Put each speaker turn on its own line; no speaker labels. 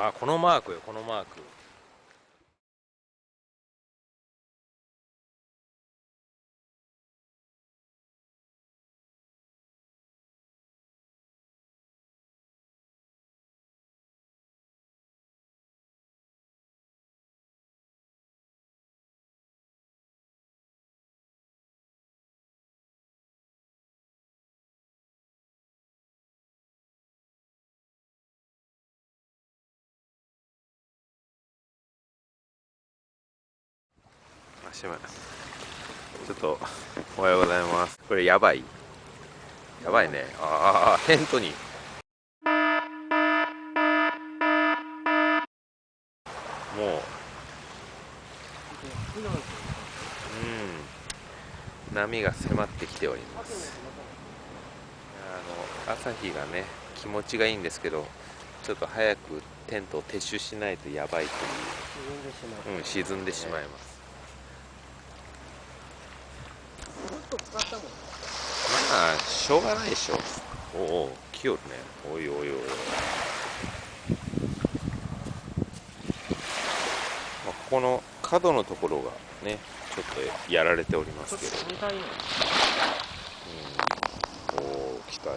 あ、このマークよ、このマーク。ちょっとおはようございます。これやばいやばいね。テントにもう波が迫ってきております。朝日がね気持ちがいいんですけど、ちょっと早くテントを撤収しないとやばいという、沈んでしまいます。まあしょうがないでしょ。おお来よるね。おいおいおい。ここの角のところがねちょっとやられておりますけど、おお来たよ。